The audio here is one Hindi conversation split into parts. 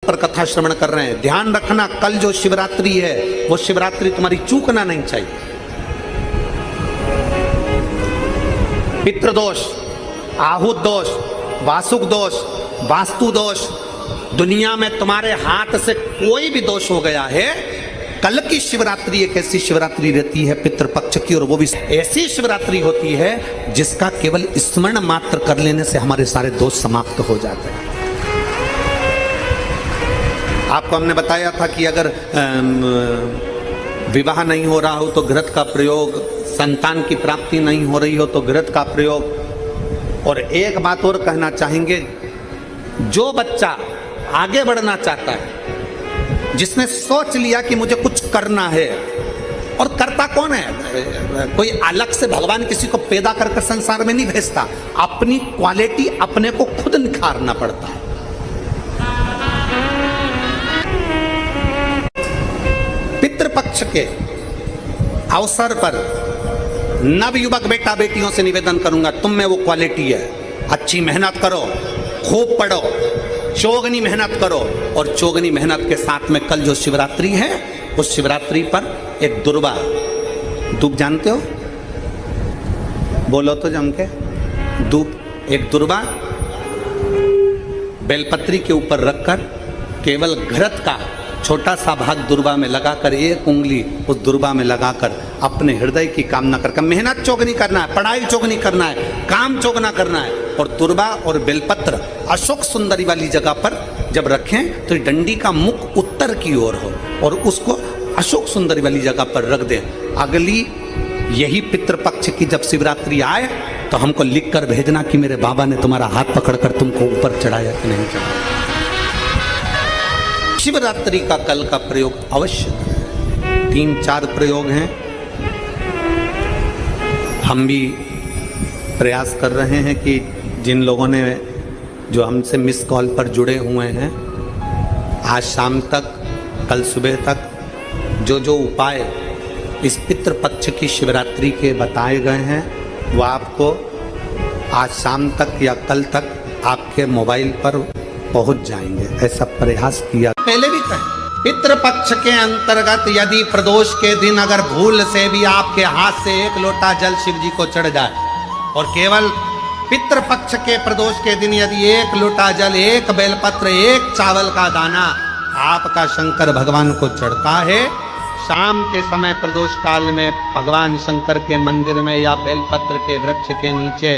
पर कथा श्रवण कर रहे हैं, ध्यान रखना कल जो शिवरात्रि है वो शिवरात्रि तुम्हारी चूकना नहीं चाहिए। पितृदोष, आहुत दोष, वासुक दोष, वास्तु दोष, दुनिया में तुम्हारे हाथ से कोई भी दोष हो गया है, कल की शिवरात्रि एक ऐसी शिवरात्रि रहती है पितृपक्ष की, और वो भी ऐसी शिवरात्रि होती है जिसका केवल स्मरण मात्र कर लेने से हमारे सारे दोष समाप्त हो जाते हैं। आपको हमने बताया था कि अगर विवाह नहीं हो रहा हो तो घृत का प्रयोग, संतान की प्राप्ति नहीं हो रही हो तो घृत का प्रयोग। और एक बात और कहना चाहेंगे, जो बच्चा आगे बढ़ना चाहता है, जिसने सोच लिया कि मुझे कुछ करना है, और करता कौन है? कोई अलग से भगवान किसी को पैदा करके संसार में नहीं भेजता, अपनी क्वालिटी अपने को खुद निखारना पड़ता है। पितृपक्ष के अवसर पर नवयुवक बेटा बेटियों से निवेदन करूंगा, तुम में वो क्वालिटी है, अच्छी मेहनत करो, खूब पढ़ो, चौगनी मेहनत करो। और चौगनी मेहनत के साथ में कल जो शिवरात्रि है, उस शिवरात्रि पर एक दुर्वा, दूब जानते हो? बोलो तो जम के। दूब, एक दुर्वा बेलपत्री के ऊपर रखकर केवल घृत का छोटा सा भाग दुर्वा में लगाकर, एक उंगली उस दुर्वा में लगाकर अपने हृदय की कामना करके, मेहनत चौगनी करना है, पढ़ाई चौगनी करना है, काम चौगना करना है। और दुर्वा और बेलपत्र अशोक सुंदरी वाली जगह पर जब रखें तो डंडी का मुख उत्तर की ओर हो, और उसको अशोक सुंदरी वाली जगह पर रख दें। अगली यही पितृपक्ष की जब शिवरात्रि आए तो हमको लिख कर भेजना कि मेरे बाबा ने तुम्हारा हाथ पकड़कर तुमको ऊपर चढ़ाया कि नहीं चढ़ाया। शिवरात्रि का कल का प्रयोग अवश्य, 3-4 प्रयोग हैं। हम भी प्रयास कर रहे हैं कि जिन लोगों ने जो हमसे मिस कॉल पर जुड़े हुए हैं, आज शाम तक, कल सुबह तक जो जो उपाय इस पितृपक्ष की शिवरात्रि के बताए गए हैं, वो आपको आज शाम तक या कल तक आपके मोबाइल पर पहुंच जाएंगे, ऐसा प्रयास किया। पहले भी कहें, पितृपक्ष के अंतर्गत यदि प्रदोष के दिन अगर भूल से भी आपके हाथ से एक लोटा जल शिव जी को चढ़ जाए, और केवल पितृपक्ष के प्रदोष के दिन यदि एक लोटा जल, एक बेलपत्र, एक चावल का दाना आपका शंकर भगवान को चढ़ता है, शाम के समय प्रदोष काल में भगवान शंकर के मंदिर में या बेलपत्र के वृक्ष के नीचे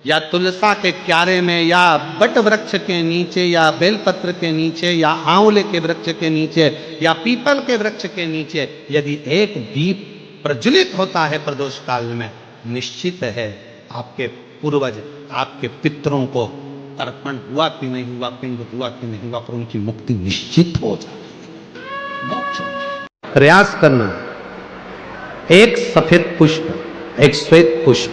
या तुलसा के क्यारे में या बट वृक्ष के नीचे या बेलपत्र के नीचे या आंवले के वृक्ष के नीचे या पीपल के वृक्ष के नीचे यदि एक दीप प्रज्वलित होता है प्रदोष काल में, निश्चित है आपके पूर्वज, आपके पितरों को तर्पण हुआ कि नहीं हुआ, पिंड हुआ कि नहीं हुआ, पर उनकी मुक्ति निश्चित हो जाए। प्रयास करना, एक सफेद पुष्प, एक श्वेत पुष्प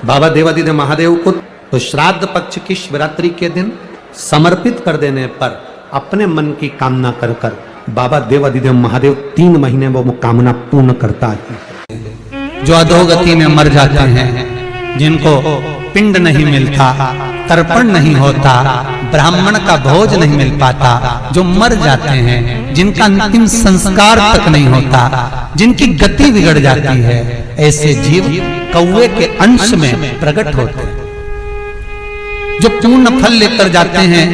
बाबा देवादिदेव महादेव को तो श्राद्ध पक्ष की शिवरात्रि के दिन समर्पित कर देने पर अपने मन की कामना कर कर बाबा देवादिदेव महादेव 3 महीने वो कामना पूर्ण करता है। जो अधोगति में मर जाते हैं, जिनको पिंड नहीं मिलता, तर्पण नहीं होता, ब्राह्मण का भोज नहीं मिल पाता, जो मर जाते हैं, जिनका अंतिम संस्कार तक नहीं होता, जिनकी गति बिगड़ जाती है, ऐसे जीव कौवे के अंश में प्रकट होते हैं। जो पूर्ण फल लेकर जाते हैं,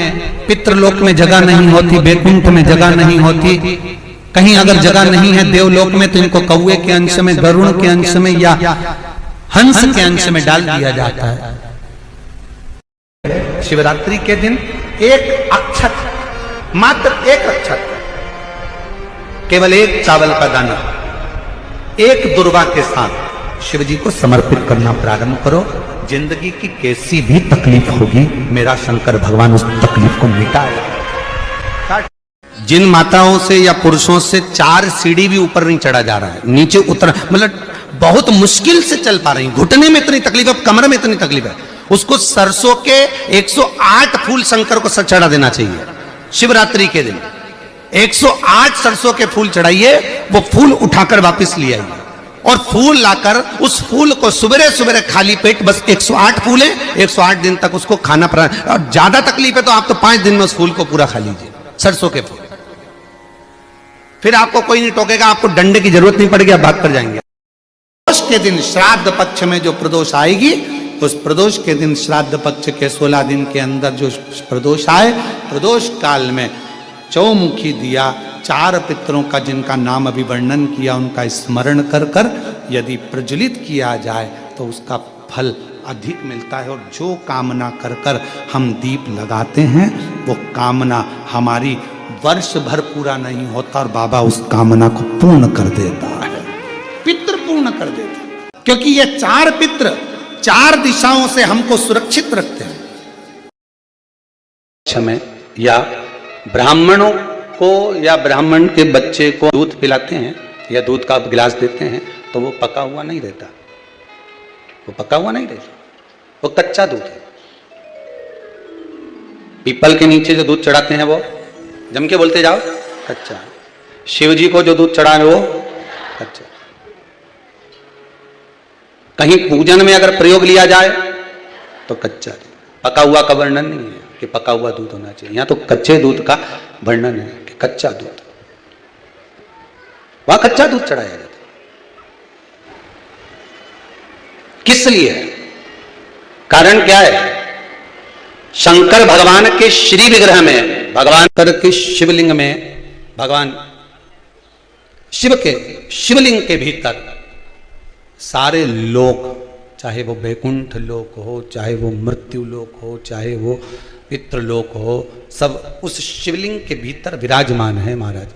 पितृलोक में जगह नहीं होती, वैकुंठ में जगह नहीं होती, कहीं अगर जगह नहीं है देवलोक में, तो इनको कौवे के अंश में, गरुड़ के अंश में या हंस के अंश में डाल दिया जाता है। शिवरात्रि के दिन एक अक्षत, मात्र एक अक्षत, केवल एक चावल का दाना, एक दुर्वा के साथ शिव जी को समर्पित करना प्रारंभ करो। जिंदगी की कैसी भी तकलीफ होगी, मेरा शंकर भगवान उस तकलीफ को मिटाएगा। जिन माताओं से या पुरुषों से 4 सीढ़ी भी ऊपर नहीं चढ़ा जा रहा है, नीचे उतर, मतलब बहुत मुश्किल से चल पा रही, घुटने में इतनी तकलीफ है, कमर में इतनी तकलीफ है, उसको सरसों के 108 फूल शंकर को चढ़ा देना चाहिए। शिवरात्रि के दिन 108 सरसों के फूल चढ़ाइए, वो फूल उठाकर वापस ले आइए। और फूल लाकर उस फूल को सुबह सुबह खाली पेट, बस 108 फूल है, 108 दिन तक उसको खाना पड़ा। और ज्यादा तकलीफ है तो आप तो 5 दिन में उस फूल को पूरा खा लीजिए, सरसों के फूल। फिर आपको कोई नहीं टोकेगा, आपको डंडे की जरूरत नहीं पड़ेगी, आप भाग कर जाएंगे। प्रदोष के दिन श्राद्ध पक्ष में जो प्रदोष आएगी, उस प्रदोष के दिन श्राद्ध पक्ष के 16 दिन के अंदर जो प्रदोष आए, प्रदोष काल में चौमुखी दिया 4 पितरों का जिनका नाम अभी वर्णन किया, उनका स्मरण कर कर यदि प्रज्वलित किया जाए तो उसका फल अधिक मिलता है। और जो कामना कर कर हम दीप लगाते हैं वो कामना हमारी वर्ष भर पूरा नहीं होता और बाबा उस कामना को पूर्ण कर देता है, पितृ पूर्ण कर देता है। क्योंकि ये 4 पितृ 4 दिशाओं से हमको सुरक्षित रखते हैं। समय या ब्राह्मणों को या ब्राह्मण के बच्चे को दूध पिलाते हैं या दूध का गिलास देते हैं तो वो पका हुआ नहीं रहता, वो पका हुआ नहीं रहता, वो कच्चा दूध है। पीपल के नीचे जो दूध चढ़ाते हैं वो जम के बोलते जाओ कच्चा। शिव जी को जो दूध चढ़ा है वो कच्चा। कहीं पूजन में अगर प्रयोग लिया जाए तो कच्चा, पका हुआ का वर्णन नहीं है कि पका हुआ दूध होना चाहिए। यहां तो कच्चे दूध का वर्णन है कि कच्चा दूध, वहां कच्चा दूध चढ़ाया जाता है। किस लिए? कारण क्या है? शंकर भगवान के श्री विग्रह में, भगवान के शिवलिंग में, भगवान शिव के शिवलिंग के भीतर सारे लोक, चाहे वो वैकुंठ लोक हो, चाहे वो मृत्यु लोक हो, चाहे वो पितृलोक हो, सब उस शिवलिंग के भीतर विराजमान है महाराज।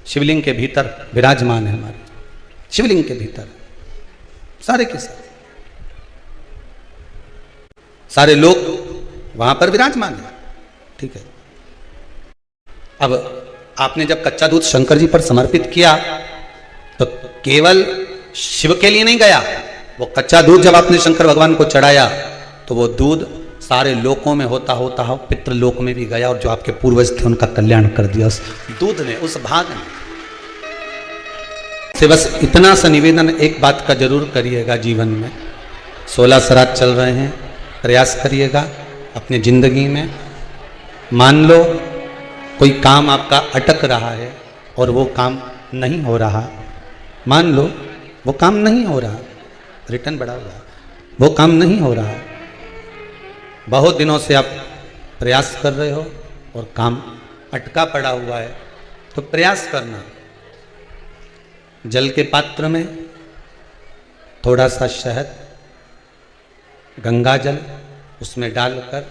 शिवलिंग के भीतर विराजमान है महाराज, शिवलिंग के भीतर सारे के सारे लोग वहां पर विराजमान है। ठीक है। अब आपने जब कच्चा दूध शंकर जी पर समर्पित किया तो केवल शिव के लिए नहीं गया, वो कच्चा दूध जब आपने शंकर भगवान को चढ़ाया तो वो दूध सारे लोकों में होता होता हो पितृलोक में भी गया और जो आपके पूर्वज थे उनका कल्याण कर दिया उस दूध ने, उस भाग ने। से बस इतना सा निवेदन एक बात का जरूर करिएगा जीवन में, 16 श्राद्ध चल रहे हैं, प्रयास करिएगा अपनी जिंदगी में। मान लो कोई काम आपका अटक रहा है और वो काम नहीं हो रहा, मान लो वो काम नहीं हो रहा, रिटर्न बढ़ा हुआ, वो काम नहीं हो रहा, बहुत दिनों से आप प्रयास कर रहे हो और काम अटका पड़ा हुआ है, तो प्रयास करना, जल के पात्र में थोड़ा सा शहद, गंगा जल उसमें डालकर,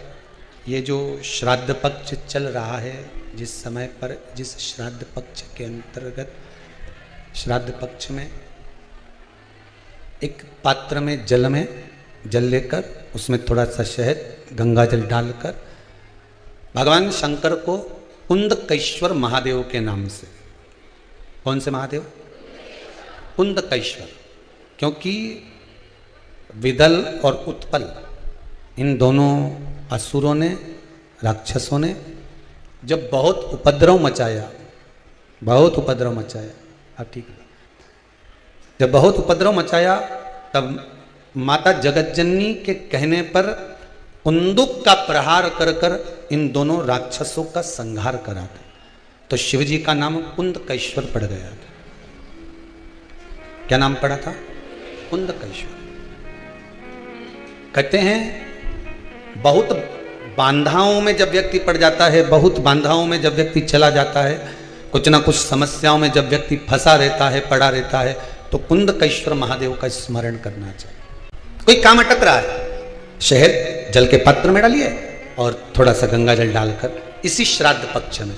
ये जो श्राद्ध पक्ष चल रहा है, जिस समय पर जिस श्राद्ध पक्ष के अंतर्गत, श्राद्ध पक्ष में एक पात्र में जल लेकर उसमें थोड़ा सा शहद, गंगा जल डालकर भगवान शंकर को कुंदकेश्वर महादेव के नाम से, कौन से महादेव? कुंदकेश्वर, क्योंकि विदल और उत्पल इन दोनों असुरों ने, राक्षसों ने जब बहुत उपद्रव मचाया, बहुत उपद्रव मचाया, हाँ ठीक है, जब बहुत उपद्रव मचाया तब माता जगतजननी के कहने पर कुंदुक का प्रहार कर कर इन दोनों राक्षसों का संहार करा था, तो शिवजी का नाम कुंदकेश्वर पड़ गया था। क्या नाम पड़ा था? कुंदकेश्वर। कहते हैं बहुत बांधाओं में जब व्यक्ति पड़ जाता है, बहुत बांधाओं में जब व्यक्ति चला जाता है, कुछ ना कुछ समस्याओं में जब व्यक्ति फंसा रहता है, पड़ा रहता है, तो कुंदकेश्वर महादेव का स्मरण करना चाहिए। कोई काम अटक रहा है, शहद जल के पात्र में डालिए और थोड़ा सा गंगा जल डालकर इसी श्राद्ध पक्ष में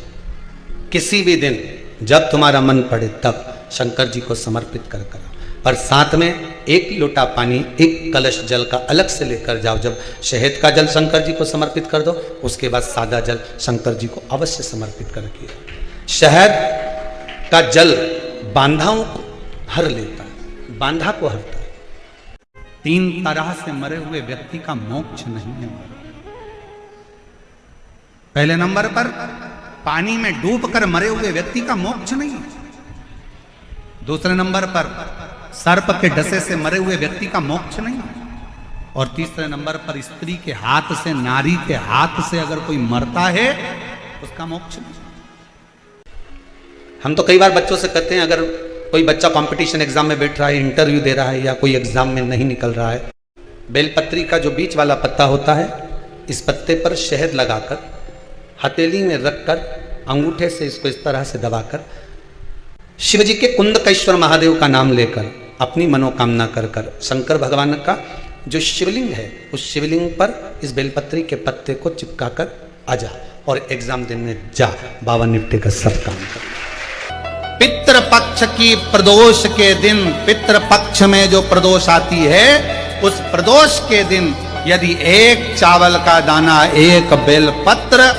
किसी भी दिन जब तुम्हारा मन पड़े तब शंकर जी को समर्पित कर करो, पर साथ में 1 लोटा पानी, 1 कलश जल का अलग से लेकर जाओ। जब शहद का जल शंकर जी को समर्पित कर दो, उसके बाद सादा जल शंकर जी को अवश्य समर्पित करके। शहद का जल बांधाओं को हर लेता है, बांधा को हरता है। 3 तरह से मरे हुए व्यक्ति का मोक्ष नहीं है। पहले नंबर पर पानी में डूबकर मरे हुए व्यक्ति का मोक्ष नहीं है। दूसरे नंबर पर सर्प के डसे से मरे हुए व्यक्ति का मोक्ष नहीं, और तीसरे नंबर पर स्त्री के हाथ से, नारी के हाथ से अगर कोई मरता है उसका मोक्ष नहीं। हम तो कई बार बच्चों से कहते हैं, अगर कोई बच्चा कंपटीशन एग्जाम में बैठ रहा है, इंटरव्यू दे रहा है, या कोई एग्जाम में नहीं निकल रहा है, बेलपत्री का जो बीच वाला पत्ता होता है, इस पत्ते पर शहद लगाकर हथेली में रखकर अंगूठे से इसको इस तरह से दबाकर शिवजी के कुंदकेश्वर महादेव का नाम लेकर अपनी मनोकामना कर कर शंकर भगवान का जो शिवलिंग है उस शिवलिंग पर इस बेलपत्री के पत्ते को चिपका कर आ जा और एग्जाम देने जा, बाबा निपटेगा सब काम कर। पितृपक्ष की प्रदोष के दिन, पितृपक्ष में जो प्रदोष आती है उस प्रदोष के दिन यदि एक चावल का दाना, एक बेलपत्र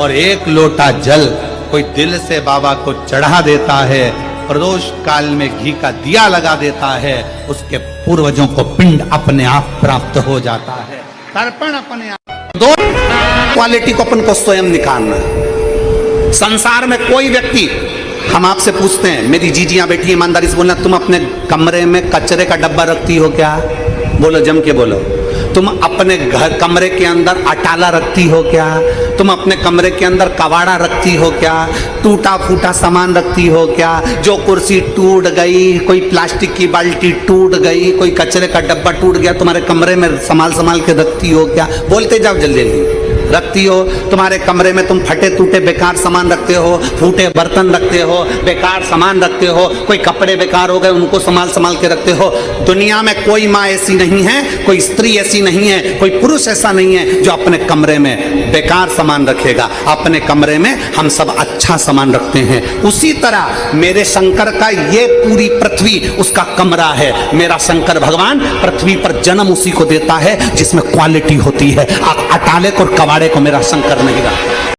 और एक लोटा जल कोई दिल से बाबा को चढ़ा देता है, प्रदोष काल में घी का दिया लगा देता है, उसके पूर्वजों को पिंड अपने आप प्राप्त हो जाता है, तर्पण अपने आप। दो क्वालिटी को अपन को स्वयं निकालना है। संसार में कोई व्यक्ति, हम आपसे पूछते हैं, मेरी जीजियां बैठी ईमानदारी से बोलना, तुम अपने कमरे में कचरे का डब्बा रखती हो क्या? बोलो, जम के बोलो। तुम अपने घर कमरे के अंदर अटाला रखती हो क्या? तुम अपने कमरे के अंदर कबाड़ा रखती हो क्या? टूटा फूटा सामान रखती हो क्या? जो कुर्सी टूट गई, कोई प्लास्टिक की बाल्टी टूट गई, कोई कचरे का डब्बा टूट गया, तुम्हारे कमरे में संभाल के रखती हो क्या? बोलते जाओ जल्दी जल्दी। रखती हो? तुम्हारे कमरे में तुम फटे टूटे बेकार सामान रखते हो, फूटे बर्तन रखते हो, बेकार सामान रखते हो, कोई कपड़े बेकार हो गए उनको संभाल के रखते हो। दुनिया में कोई माँ ऐसी नहीं है, कोई स्त्री ऐसी नहीं है, कोई पुरुष ऐसा नहीं है जो अपने कमरे में बेकार सामान रखेगा। अपने कमरे में हम सब अच्छा सामान रखते हैं। उसी तरह मेरे शंकर का ये पूरी पृथ्वी उसका कमरा है। मेरा शंकर भगवान पृथ्वी पर जन्म उसी को देता है जिसमें क्वालिटी होती है। अटाले को और कबाड़े को मेरा शंकर नहीं रखता।